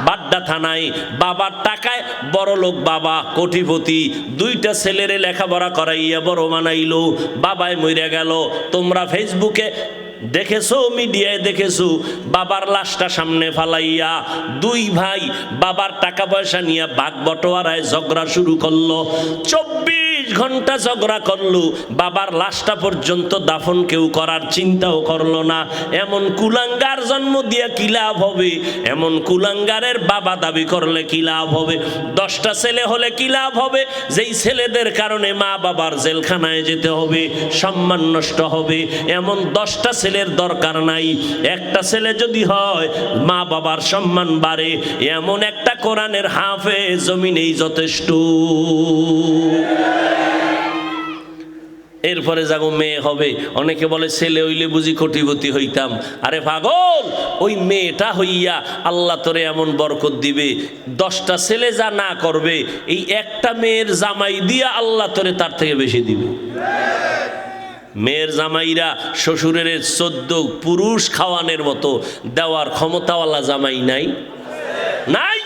বাড্ডা থানায় বাবার টাকায় বড় লোক বাবা কোটিপতি, দুইটা ছেলেরে লেখাপড়া করাইয়া বড় বানাইলো, বাবাই মইরা গেল। তোমরা ফেসবুকে দেখেছো, মিডিয়ায় দেখেছো, বাবার লাশটা সামনে ফালাইয়া দুই ভাই বাবার টাকা পয়সা নিয়ে ভাগ বটোয়ারায় ঝগড়া শুরু করলো। 24 ঘন্টা ঝগড়া করলো, বাবার লাশটা পর্যন্ত দাফন কেউ করার চিন্তাও করলো না। এমন কুলাঙ্গার জন্ম দিয়ে কি লাভ হবে? এমন কুলাঙ্গারের বাবা দাবি করলে কি লাভ হবে? 10টা ছেলে হলে কি লাভ হবে? যেই ছেলেদের কারণে মা বাবার জেলখানায় যেতে হবে, সম্মান নষ্ট হবে। এমন 10টা ছেলের দরকার নাই, একটা ছেলে যদি হয় মা বাবার সম্মান বাড়ে, এমন একটা কোরআনের হাফেজ জমিনেই যথেষ্ট। এরপরে যাগো মেয়ে হবে, অনেকে বলে ছেলে হইলে বুঝি কোটিপতি হইতাম। আরে পাগল, ওই মেয়েটা হইয়া আল্লাহ তোরে এমন বরকত দিবে, 10টা ছেলে যা না করবে এই একটা মেয়ের জামাই দিয়া আল্লাহ তোরে তার থেকে বেশি দিবে। মেয়ের জামাইরা শ্বশুরের 14 পুরুষ খাওয়ানোর মতো দেওয়ার ক্ষমতাওয়ালা জামাই নাই? নাই।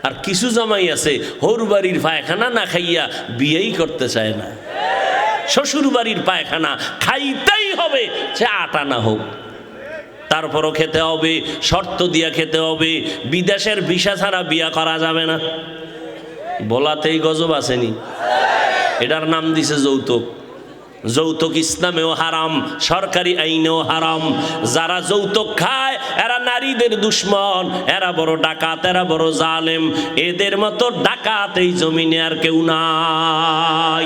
আর কিছু জামাই আছে হর বাড়ির পায়খানা না খাইয়া বিয়েই করতে চায় না। শ্বশুর বাড়ির পায়খানা খাইতেই হবে, সে 8 আনা হোক, তারপরও খেতে হবে, শর্ত দিয়া খেতে হবে। বিদেশের ভিসা ছাড়া বিয়া করা যাবে না। বলাতেই গজব আসেনি, এটার নাম দিছে যৌতুক। যৌতুক ইসলামেও হারাম, সরকারি আইনেও হারাম। যারা যৌতুক খায় এরা নারীদের দুশ্মন, এরা বড় ডাকাত, এরা বড় জালেম। এদের মতো ডাকাত এই জমিনে আর কেউ নাই।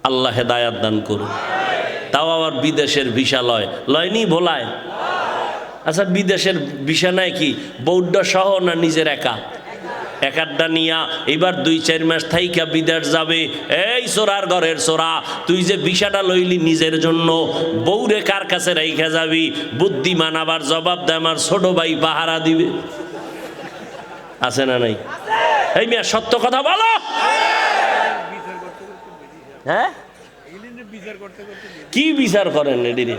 আল্লাহ হেদায়াত দান করুন। তাও আবার বিদেশের ভিসা লয়নি ভোলায়। আচ্ছা, বিদেশের ভিসা নেয় কি বৌদ্ধ সহ না নিজের একা? একাড্ডা নিয়া এবার 2-4 মাস থাইকা বিদেশ যাবে। এই চোরার ঘরের চোরা, তুই যে ভিসাটা লইলি নিজের জন্য, বউরে কার কাছে রাইখা যাবি? বুদ্ধিমান আবার জবাব দেয় আমার ছোট ভাই পাহারা দিবে। আছে না নাই? এই মিয়া সত্য কথা বলো। হ্যাঁ, কি বিচার করেন? এদিকে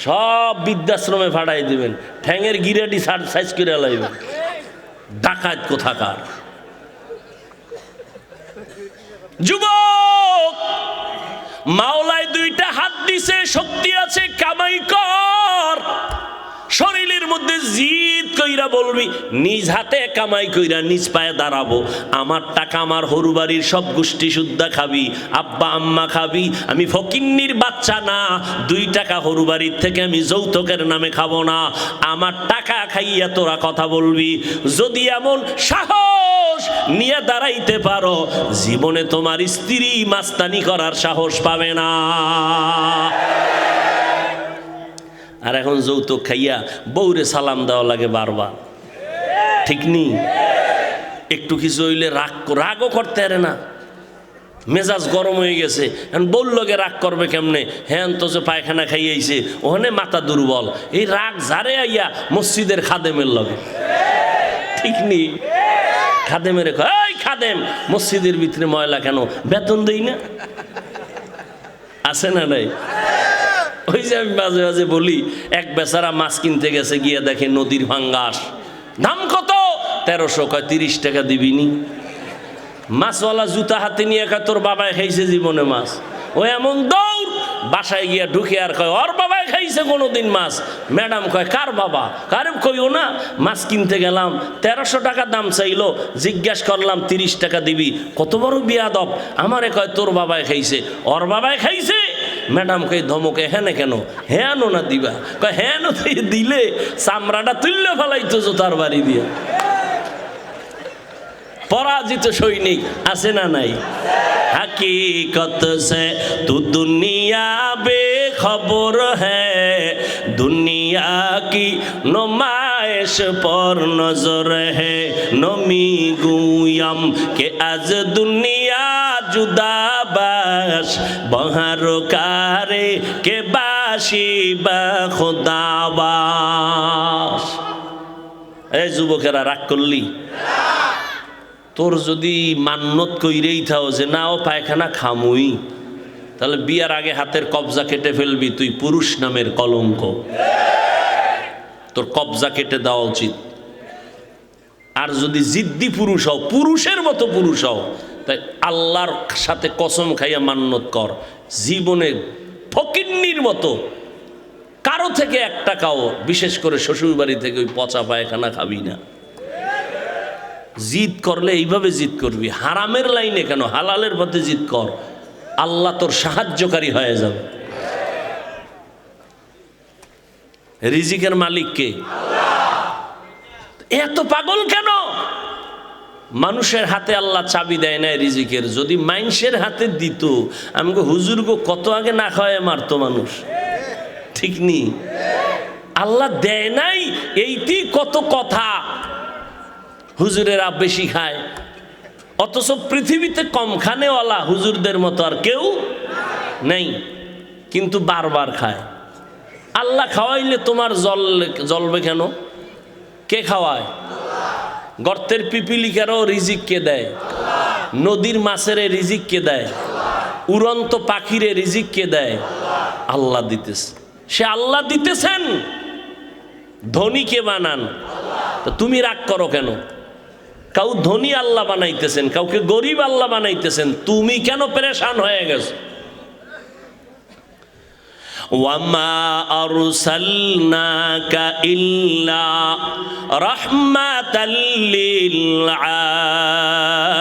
সব বৃদ্ধাশ্রমে ফাটাই দিবেন, ঠ্যাঙের গিরাটি সাইজ করে লাইবেন। ডাকাত কোথাকার যুবক! মাওলায় 2টা হাত দিছে, শক্তি আছে, কামাই কর। শরীরের মধ্যে জিদ কইরা বলবি নিজ হাতে কামাই কইরা নিজ পায়ে দাঁড়াবো। আমার টাকা আমার হরু বাড়ির সব গোষ্ঠী সুদ্ধা খাবি, আব্বা আম্মা খাবি। আমি ফকিন্নির বাচ্চা না, 2 টাকা হরু বাড়ির থেকে আমি যৌতুকের নামে খাবো না। আমার টাকা খাইয়া তোরা কথা বলবি। যদি এমন সাহস নিয়ে দাঁড়াইতে পারো, জীবনে তোমার স্ত্রী মাস্তানি করার সাহস পাবে না। আর এখন যৌতুক খাইয়া বউরে সালাম দেওয়া লাগে বারবার, ঠিক নেই? একটু কিছু হইলে রাগও করতে পারে না, মেজাজ গরম হয়ে গেছে। এখন বললো গে রাগ করবে কেমনে? হ্যাঁ তো যে পায়খানা খাইয়াইছে, ওখানে মাথা দুর্বল। এই রাগ ঝাড়ে আইয়া মসজিদের খাদেমের লগে, ঠিক নেই? খাদেমের এই খাদেম, মসজিদের ভিতরে ময়লা কেন? বেতন দেই না? আছে না নাই? ওই যে আমি মাঝে মাঝে বলি, এক বেচারা মাছ কিনতে গেছে, গিয়ে দেখে নদীর ভাঙ্গাস। দাম কত? 1300। কয় 30 টাকা দিবিনি? মাছওয়ালা জুতা হাতে নিয়ে কয় তোর বাবাই খাইছে জীবনে মাছ। ও এমন দৌড়, বাসায় গিয়া ঢুকে আর কয় ওর বাবাই খাইছে কোনোদিন মাছ। ম্যাডাম কয় কার বাবা? কারে কইও না, মাছ কিনতে গেলাম, 1300 টাকা দাম চাইলো, জিজ্ঞাসা করলাম 30 টাকা দিবি। কত বড় বিয়াদব, আমারে কয় তোর বাবাই খাইছে। ওর বাবাই খাইছে? ম্যাডাম কই ধমকে, হ্যাঁ কেন? হ্যাঁ না দিবা? কয় হ্যাঁ দিলে চামড়াটা তুললে ফেলাইতো জোতার বাড়ি দিয়ে। পরাজিত সৈনিক আছে না নাই? हकीकत से तू दुनिया बेखबर है, दुनिया की नुमाइश पर नजर है। नमी गुयम के आज दुनिया जुदा बाश, बहार कारे के बाशी बा खुदाबाश। ए যুবকেরা রাগ করলি? তোর যদি মান্নত কইরেই থাও যে না ও পায়খানা খামুই, তাহলে বিয়ার আগে হাতের কবজা কেটে ফেলবি, তুই পুরুষ নামের কলঙ্ক। তোর কবজা কেটে দেওয়া উচিত। আর যদি জিদ্দি পুরুষ হও, পুরুষের মতো পুরুষ হও, তাই আল্লাহর সাথে কসম খাইয়া মান্যত কর, জীবনে ফকিন্নির মতো কারো থেকে 1 টাকাও, বিশেষ করে শ্বশুর বাড়ি থেকে ওই পচা পায়খানা খাবি না। জিদ করলে এইভাবে জিদ করবি, হারামের লাইনে কেন, হালালের পথে জিদ কর, আল্লাহ তোর সাহায্যকারী হয়ে যাবে। রিজিকের মালিক কে? এত পাগল কেন? মানুষের হাতে আল্লাহ চাবি দেয় না রিজিকের। যদি মানুষের হাতে দিত, আমাকে হুজুর গো কত আগে না খাওয়ায় মারতো মানুষ, ঠিক নি? আল্লাহ দেয় নাই, এইটি কত কথা। হুজুরেরা বেশি খায়, অথচ পৃথিবীতে কম খানেওয়ালা হুজুরদের মতো আর কেউ নেই, কিন্তু বারবার খায়। আল্লাহ খাওয়াইলে তোমার জ্বলবে কেন? কে খাওয়ায়? গর্তের পিপিলিকারও রিজিক কে দেয়? নদীর মাছের রিজিক কে দেয়? উড়ন্ত পাখিরে রিজিক কে দেয়? আল্লাহ দিতেছে। সে আল্লাহ দিতেছেন, ধনী কে বানান? তো তুমি রাগ করো কেন? কাউ ধনী আল্লাহ বানাইতেছেন, কাউকে গরিব আল্লাহ বানাইতেছেন, তুমি কেন পেরেশান হয়ে গেছো? ওয়ামা আরসালনাকা ইল্লা রাহমাতাল লিল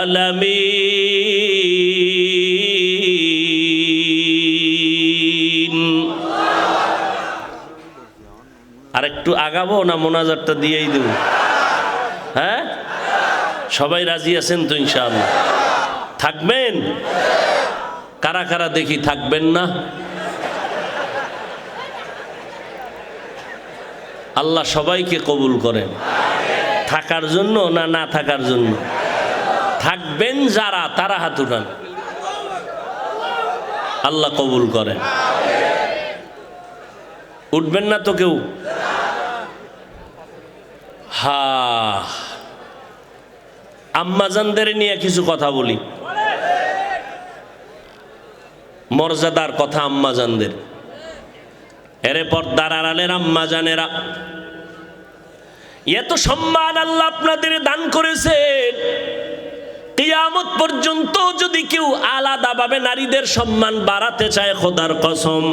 আলামিন। আরেকটু আগাবো না মোনাজাতটা দিয়েই দেব? হ্যাঁ, সবাই রাজি আছেন তো ইনশাআল্লাহ? থাকবেন? কারা কারা দেখি থাকবেন না? আল্লাহ সবাইকে কবুল করেন। থাকার জন্য না না থাকার জন্য? থাকবেন যারা, তারা হাত উঠান, আল্লাহ কবুল করেন। উঠবেন না তো কেউ? হা, আম্মাজানদের নিয়ে কিছু কথা বলি, মর্যাদার কথা আম্মাজানদের। এরে পর্দার আড়ালের আম্মাজানেরা, এত সম্মান আল্লাহ আপনাদের দান করেছেন, কিয়ামত পর্যন্ত যদি কেউ আলাদাভাবে নারীদের সম্মান বাড়াতে চায়, খোদার কসম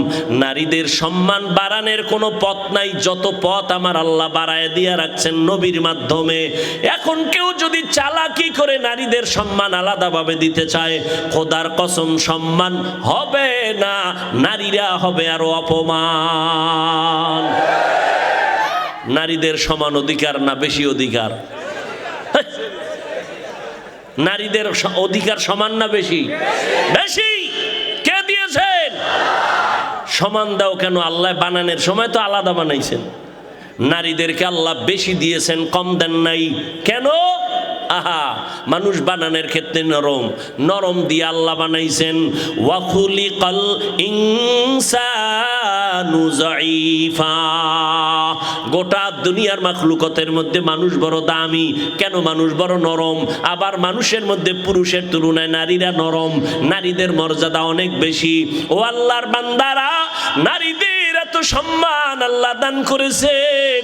নারীদের সম্মান বাড়ানোর কোনো পথ নাই। যত পথ আমার আল্লাহ বাড়ায় দিয়ে রাখছেন নবীর মাধ্যমে। এখন কেউ যদি চালাকি করে নারীদের সম্মান আলাদাভাবে দিতে চায়, খোদার কসম সম্মান হবে না, নারীরা হবে আরো অপমান। নারীদের সমান অধিকার না বেশি অধিকার? নারীদের অধিকার সমান না বেশি? বেশি। কে দিয়েছেন? সমান দাও কেন? আল্লাহ বানানোর সময় তো আলাদা বানাইছেন। নারীদেরকে আল্লাহ বেশি দিয়েছেন, কম দেন নাই কেন? আহা, মানুষ বানানোর ক্ষেত্রে নরম, নরম দিয়ে আল্লাহ বানাইছেন। ওয়া খুলিকাল ইনসানু যায়ীফা। গোটা দুনিয়ার মাখলুকতের মধ্যে মানুষ বড় দামি কেন? মানুষ বড় নরম। আবার মানুষের মধ্যে পুরুষের তুলনায় নারীরা নরম, নারীদের মর্যাদা অনেক বেশি। ও আল্লাহর বান্দারা, নারীদের এত সম্মান আল্লাহ দান করেছেন।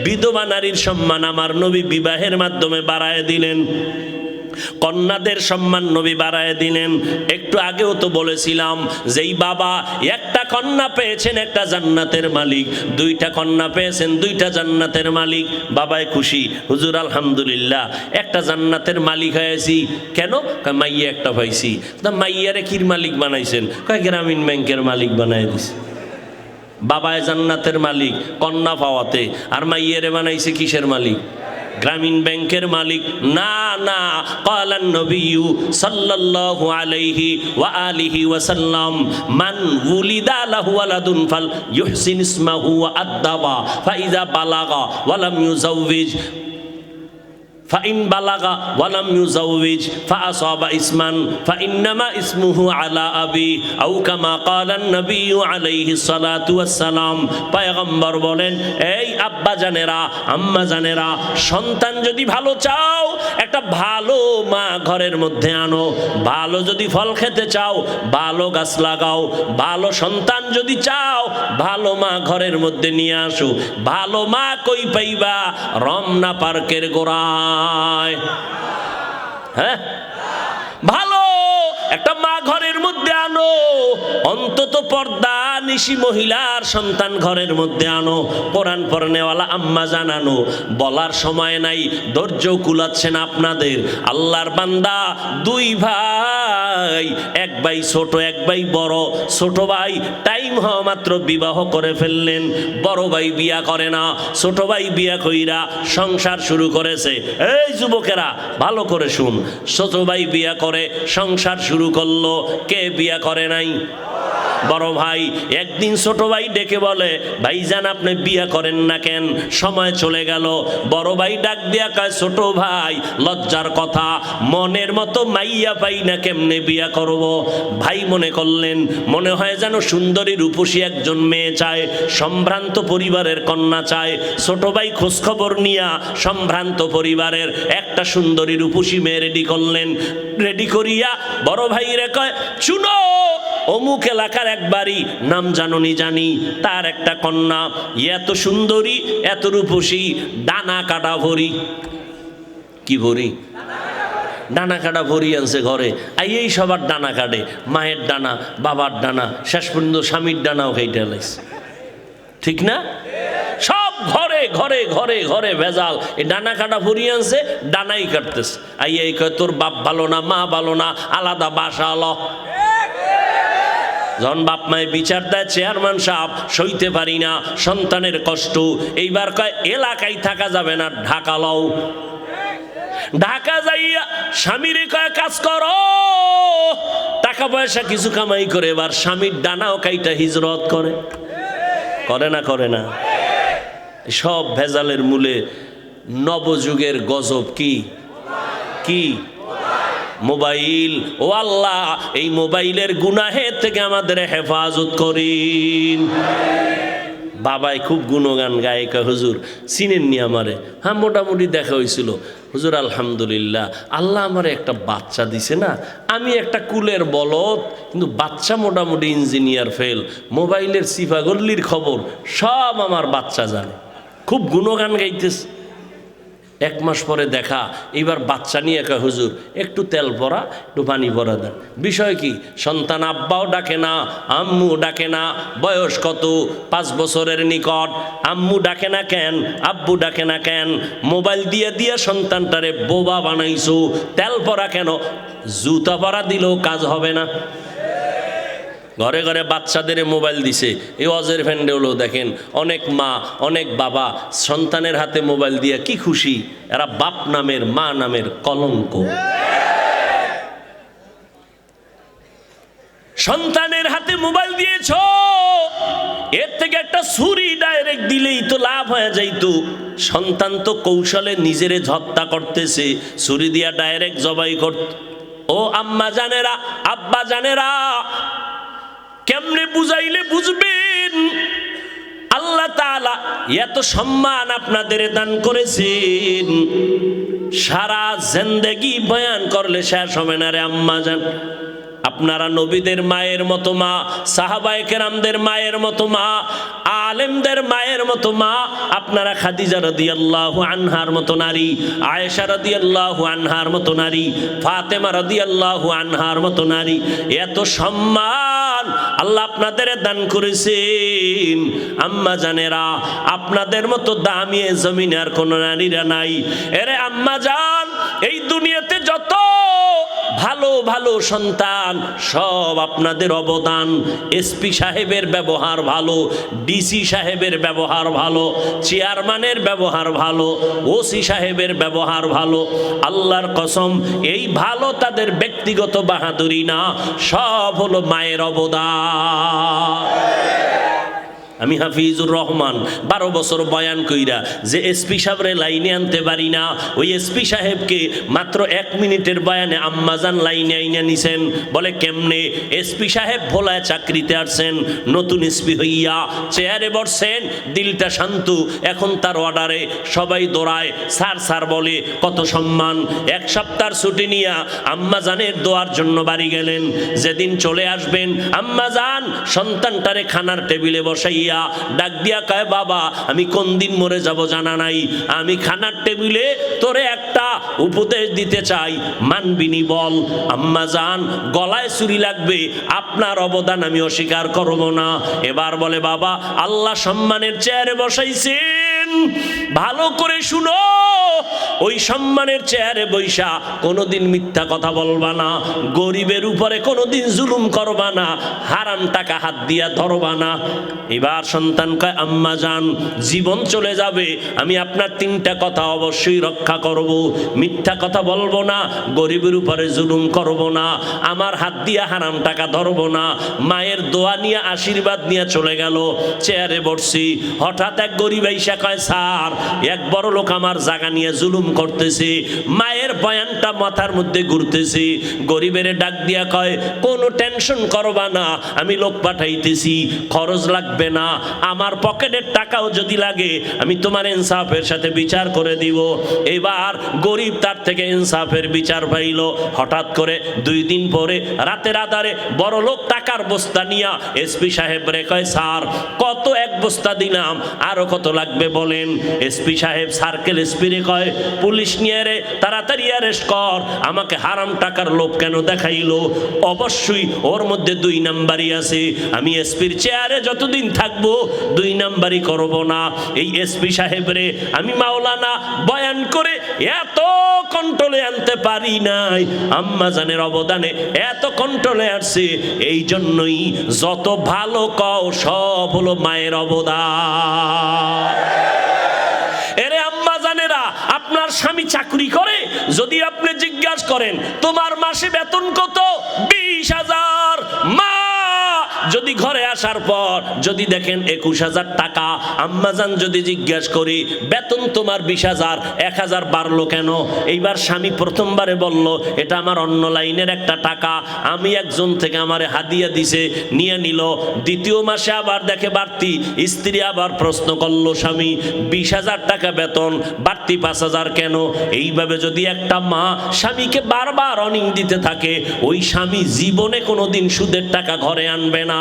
বিধবা নারীর সম্মান আমার নবী বিবাহের মাধ্যমে বাড়ায় দিলেন, কন্যাদের সম্মান নবী বাড়ায় দিলেন। একটু আগেও তো বলেছিলাম, যেই বাবা একটা কন্যা পেয়েছেন একটা জান্নাতের মালিক, দুইটা কন্যা পেয়েছেন দুইটা জান্নাতের মালিক। বাবাই খুশি, হুজুর আলহামদুলিল্লাহ একটা জান্নাতের মালিক হয়েছি। কেন? মাইয়া একটা পাইছি। মাইয়ারে কির মালিক বানাইছেন? গ্রামীণ ব্যাংকের মালিক বানাই দিছে। বাবায় জান্নাতের মালিক কন্যা পাওয়াতে, আর মাইয়ারে বানাইছে কিসের মালিক? গ্রামীণ ব্যাংকের মালিক না। না, ক্বালান নবিয়্যু সাল্লাল্লাহু আলাইহি ওয়া আলিহি ওয়া সাল্লাম, মান উলিদা লাহু ওয়ালাদুন ফাল ইউহসিন ইসমাহু ওয়া আদ্দাবা ফাইযা বালাগা ওয়া লাম ইউজাওবিজ ফাইন বালাগা ওয়ালাম ইউজাউইজ ফাআসাবা ইসমান ফাইন্নামা ইসমুহু আলা আবি আও কামা ক্বালান নবী আলাইহিস সালাতু ওয়াস সালাম। পয়গম্বর বলেন, এই আব্বা জানেরা, আম্মা জানেরা, সন্তান যদি ভালো চাও একটা ভালো মা ঘরের মধ্যে আনো। ভালো যদি ফল খেতে চাও ভালো গাছ লাগাও। ভালো সন্তান যদি চাও ভালো মা ঘরের মধ্যে নিয়ে আসো। ভালো মা কই পাইবা? রমনা পার্কের গোড়ায়। হ্যাঁ, ভালো একটা মা ঘরের মধ্যে আনো। অন্তত পর্দা নিশি মহিলার সন্তান ঘরের মধ্যে আনো। কোরআন পড়নেওয়ালা আম্মা জানানো। বলার সময় নাই, ধৈর্য কুলাচ্ছে না আপনাদের। আল্লাহর বান্দা দুই ভাই, এক ভাই ছোট এক ভাই বড়। ছোট ভাই টাইম হওয়া মাত্র বিবাহ করে ফেললেন। বড় ভাই বিয়া করে না। ছোট ভাই বিয়া কইরা সংসার শুরু করেছে। এই যুবকেরা ভালো করে শুন, ছোট ভাই বিয়া করে সংসার শুরু করলো। কে বিয়া করে নাই? বড় ভাই। একদিন ছোট ভাই ডেকে বলে, ভাইজান আপনি বিয়া করেন না কেন? সময় চলে গেল। বড় ভাই ডাক দিয়া কয়, ছোট ভাই লজ্জার কথা, মনের মতো মাইয়া পাই না, কেমনে বিয়া করব? ভাই মনে করলেন মনে হয় যেন সুন্দরী রূপসী একজন মেয়ে চায়, সম্ভ্রান্ত পরিবারের কন্যা চায়। ছোট ভাই খোঁজখবর নিয়া সম্ভ্রান্ত পরিবারের একটা সুন্দরী রূপসী মেয়ে রেডি করলেন। রেডি করিয়া বড় ভাই রে কয়, শুনো অমুক এলাকার এক বাড়ি, নাম জাননি জানি, তার একটা কন্যা এত সুন্দরী এত রূপসী, ডানা কাটা ভরি। কি ভরি? ডানা কাটা ভরি আনছে ঘরে। এই সবার ডানা কাটে, মায়ের ডানা, বাবার ডানা, শেষ পর্যন্ত স্বামীর ডানাও খাইতে লাইছে। ঠিক না? সব ঘরে ঘরে ঘরে ঘরে ভেজাল। এই ডানা কাটা ভরি আনছে, ডানাই কাটতেছে। এই কয় তোর বাপ ভালো না, মা ভালো না, আলাদা বাসা আলো। যখন বাপ মায়ের বিচার দেয়, চেয়ারম্যান সাহেব সইতে পারি না সন্তানের কষ্ট। এইবার কয় এলাকায় থাকা যাবে না, ঢাকা লও। ঢাকা যাইয়া স্বামীরে কয় কাজ করো, টাকা পয়সা কিছু কামাই করে এবার স্বামীর ডানাও কাইটা হিজরত করে। করে না? করে না? সব ভেজালের মূলে নবযুগের গজব কি? কি? মোবাইল। ও আল্লাহ, এই মোবাইলের গুনাহের থেকে আমাদের হেফাজত করিন। বাবাই খুব গুণগান গায়ে, কয় হুজুর চিনেননি আমারে? হ্যাঁ মোটামুটি দেখা হয়েছিল হুজুর, আলহামদুলিল্লাহ আল্লাহ আমারে একটা বাচ্চা দিছে না, আমি একটা কুলের বলদ, কিন্তু বাচ্চা মোটামুটি ইঞ্জিনিয়ার ফেল। মোবাইলের সিফাগল্লির খবর সব আমার বাচ্চা জানে। খুব গুণগান গাইতেছে। এক মাস পরে দেখা, এইবার বাচ্চা নিয়ে একা, হুজুর একটু তেল ভরা একটু পানি ভরা দেন। বিষয় কি? সন্তান আব্বাও ডাকে না, আম্মু ডাকে না। বয়স কত? 5 বছরের নিকট। আম্মু ডাকে না কেন, আব্বু ডাকে না কেন? মোবাইল দিয়ে দিয়ে সন্তানটারে বোবা বানাইছো। তেল ভরা কেন? জুতা পরা দিলেও কাজ হবে না। ঘরে ঘরে বাচ্চাদের মোবাইল দিছে। এই অজের ফ্যান্ডেও দেখেন অনেক মা অনেক বাবা সন্তানের হাতে মোবাইল দিয়ে কি খুশি। এরা বাপ নামের মা নামের কলঙ্ক। সন্তানের হাতে মোবাইল দিয়েছ, এর থেকে একটা ছুরি ডাইরেক্ট দিলেই তো লাভ হয়ে যাইতো। সন্তান তো কৌশলে নিজেরে হত্যা করতেছে, ছুরি দিয়া ডাইরেক্ট জবাই করত। ও আম্মা জানেরা, আব্বা জানেরা, কেমনে বুঝাইলে বুঝবেন? আল্লাহ তাআলা এত সম্মান আপনাদের দান করেছেন, সারা জিন্দেগি বয়ান করলে শেষ হবে না রে আম্মা জান। আপনারা নবীদের মায়ের মতো মা, সাহাবায়ে কেরামদের মায়ের মতো মা, আলেমদের মায়ের মতো মা। আপনারা খাদিজা রাদিয়াল্লাহু আনহার মতো নারী, আয়েশা রাদিয়াল্লাহু আনহার মতো নারী, ফাতেমা রাদিয়াল্লাহু আনহার মতো নারী। এত সম্মান আল্লাহ আপনাদের দান করেছেন। আম্মা জানেরা, আপনাদের মতো দামি জমিনে আর কোন নারীরা নাই। এরে আম্মা জান, এই দুনিয়াতে যত ভালো ভালো সন্তান সব আপনাদের অবদান। এসপি সাহেবের ব্যবহার ভালো, ডিসি সাহেবের ব্যবহার ভালো, চেয়ারম্যানের ব্যবহার ভালো, ওসি সাহেবের ব্যবহার ভালো। আল্লাহর কসম, এই ভালো তাদের ব্যক্তিগত বাহাদুরি না, সব হলো মায়ের অবদান। আমি হাফিজুর রহমান 12 বছর বয়ান কইরা যে এসপি সাহেবরে লাইনে আনতে পারি না, ওই এসপি সাহেবকে মাত্র 1 মিনিটের বয়ানে আম্মাজান লাইনে আইনা নিছেন। বলে কেমনে? এসপি সাহেব ভোলায় চাকরিতে আসছেন, নতুন এসপি হইয়া চেয়ারে বসছেন, দিলটা শান্ত। এখন তার অর্ডারে সবাই দৌড়ায়, স্যার স্যার বলে, কত সম্মান। 1 সপ্তাহ ছুটি নিয়া আম্মাজানের দোয়ার জন্য বাড়ি গেলেন। যেদিন চলে আসবেন আম্মাজান সন্তানটারে খানার টেবিলে বসাইয়া ডাক দিয়া কয়, বাবা আমি কোন দিন মরে যাব জানা নাই, আমি খানার টেবিলে তোরে একটা উপদেশ দিতে চাই, মানবিনি বল। আম্মাজান গলায় ছুরি লাগবে, আপনার অবদান আমি অস্বীকার করব না। এবার বলে, বাবা আল্লাহ সম্মানের চেয়ারে বসাইছেন, ভালো করে শুনো, ওই সম্মানের চেয়ারে বৈশা কোনোদিন মিথ্যা কথা বলবা না, গরিবের উপরে কোনোদিন জুলুম করবা না, হারাম টাকা হাত দিয়া ধরবা না। এবার সন্তান কয়, আম্মা জান জীবন চলে যাবে, আমি আপনার 3টা কথা অবশ্যই রক্ষা করব, মিথ্যা কথা বলবো না, গরিবের উপরে জুলুম করব না, আমার হাত দিয়া হারাম টাকা ধরবো না। মায়ের দোয়া নিয়ে আশীর্বাদ নিয়ে চলে গেল। চেয়ারে বসছি, হঠাৎ এক গরিব আইসা কয়, স্যার এক বড় লোক আমার জায়গা নিয়ে জুলুম করতেছে। মায়ের বয়ানটা মাথার মধ্যে ঘুরতেছে। গরিবের ডাক দিয়া কয়, কোনো টেনশন করবা না, আমি লোক পাঠাইতেছি, খরচ লাগবে না, আমার পকেটের টাকাও যদি লাগে আমি তোমার ইনসাফের সাথে বিচার করে দিব। এবার গরিব তার থেকে ইনসাফের বিচার পাইল। হঠাৎ করে 2 দিন পরে রাতের আধারে বড় লোক টাকার বস্তা নিয়া এসপি সাহেব রে কয়, স্যার কত 1 বস্তা দিলাম, আরো কত লাগবে বলেন। এসপি সাহেব সার্কেল এসপি রে কয়, পুলিশ নিয়ে রে তাড়াতাড়ি অ্যারেস্ট কর, আমাকে হারাম টাকার লোভ কেন দেখাইলো? অবশ্যই ওর মধ্যে 2 নাম্বারই আছে, আমি এসপির চেয়ারে যতদিন থাকবো 2 নাম্বারই করব না। এই এসপি সাহেব রে আমি মাওলানা বয়ান করে এত কন্ট্রোলে আনতে পারি নাই, আম্মা জানের অবদানে এত কন্ট্রোলে আসছে, এই জন্যই যত ভালো কও সব হলো মায়ের অবদান। এরে আম্মা জানেরা, আপনার স্বামী চাকরি করে, যদি আপনি জিজ্ঞাসা করেন তোমার মাসে বেতন কত, 20,000, মা যদি ঘরে আসার পর যদি দেখেন 21,000 টাকা, আম্মাজান যদি জিজ্ঞাসা করি বেতন তোমার 20,000, 1,000 বাড়লো কেন? এইবার স্বামী প্রথমবারে বলল, এটা আমার অন্য লাইনের একটা টাকা, আমি একজন থেকে আমারে হাদিয়া দিছে, নিয়ে নিল। দ্বিতীয় মাসে আবার দেখে বাড়তি, স্ত্রী আবার প্রশ্ন করলো, স্বামী 20,000 টাকা বেতন, বাড়তি 5,000 কেন? এইভাবে যদি একটা মা স্বামীকে বারবার অনিং দিতে থাকে, ওই স্বামী জীবনে কোনোদিন সুদের টাকা ঘরে আনবে না।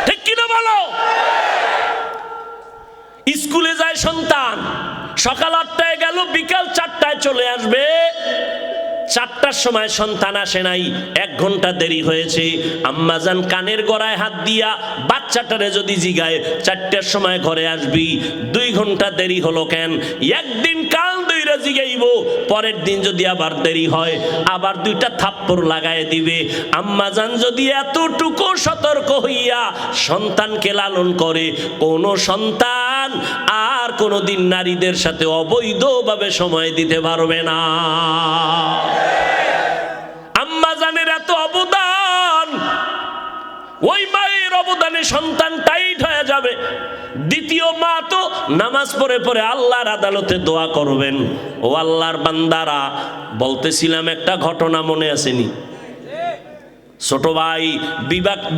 ঠিক কিনা বলো? স্কুলে যায় সন্তান, সকাল 8টায় গেল, বিকাল 4টায় চলে আসবে। 4টার সময় সন্তান আসে নাই, 1 ঘন্টা দেরি হয়েছে। আম্মাজান কানের গড়ায় হাত দিয়া বাচ্চাটারে যদি জিগায় 4টার সময় ঘরে আসবি, 2 ঘন্টা দেরি হলো কেন? একদিন কাল দুইরা জিগাইব, পরের দিন যদি আবার দেরি হয় আবার 2টা থাপ্পড় লাগায় দিবে। আম্মাজান যদি এতটুকু সতর্ক হইয়া সন্তানকে লালন করে, কোন সন্তান আর কোনোদিন নারীদের সাথে অবৈধভাবে সময় দিতে পারবে না। আম্মাজানের এত অবদান, ওই মায়ের অবদানে সন্তান টাইট হয়ে যাবে। দ্বিতীয় মা তো নামাজ পড়ে পড়ে আল্লাহর আদালতে দোয়া করবেন। ও আল্লাহর বান্দারা, বলতেছিলাম একটা ঘটনা মনে আসেনি? ছোট ভাই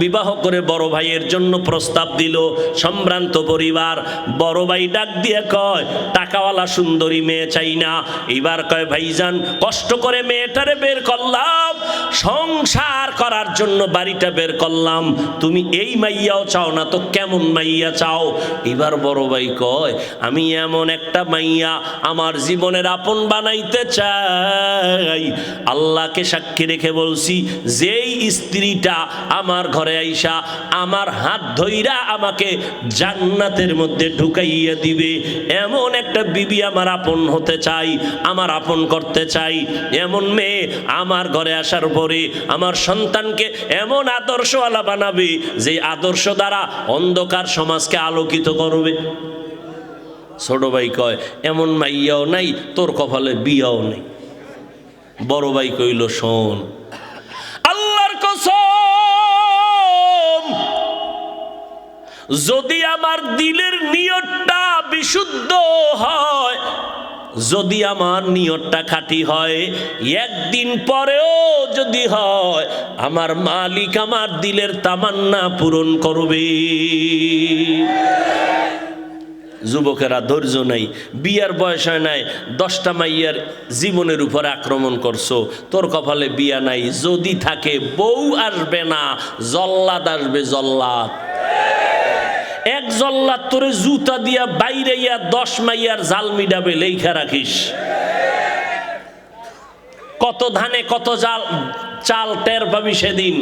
বিবাহ করে বড় ভাইয়ের জন্য প্রস্তাব দিল, সম্ভ্রান্ত পরিবার। বড় ভাই ডাক দিয়ে কয়, টাকাওয়ালা সুন্দরী মেয়ে চাই না। এবার কয়, ভাইজান কষ্ট করে মেয়েটারে বের করলাম, সংসার করার জন্য বাড়িটা বের করলাম, তুমি এই মাইয়াও চাও না তো কেমন মাইয়া চাও? এবার বড় ভাই কয়, আমি এমন একটা মাইয়া আমার জীবনের আপন বানাইতে চাই। আল্লাহকে সাক্ষী রেখে বলছি, যেই স্ত্রীটা আমার ঘরে আইসা আমার হাত ধইরা আমাকে জান্নাতের মধ্যে ঢুকাইয়া দিবে, এমন একটা বিবি আমার আপন হতে চাই, আমার আপন করতে চাই। এমন মেয়ে আমার ঘরে আসার পরে আমার সন্তানকে এমন আদর্শওয়ালা বানাবে, যে আদর্শ দ্বারা অন্ধকার সমাজকে আলোকিত করবে। ছোট ভাই কয়, এমন মাইয়াও নাই, তোর কপালে বিয়াও নেই। বড় ভাই কইল, শোন, যদি আমার দিলের নিয়তটা বিশুদ্ধ হয়, যদি আমার নিয়তটা খাঁটি হয়, একদিন পরেও যদি হয়, আমার মালিক আমার দিলের তামান্না পূরণ করবে। যুবকেরা ধৈর্য নাই, বিয়ার বয়স হয় নাই, 10টা মাইয়ার জীবনের উপর আক্রমণ করছো, তোর কপালে বিয়া নাই, যদি থাকে বউ আসবে না, জল্লাদ আসবে, জল্লাদ। এক জল্লাদ তোরে জুতা দিয়া বাইরে 10 মাইয়ার জাল মিডাবে, লেখা রাখিস। কত ধানে কত চাল টের পাবি সেদিন।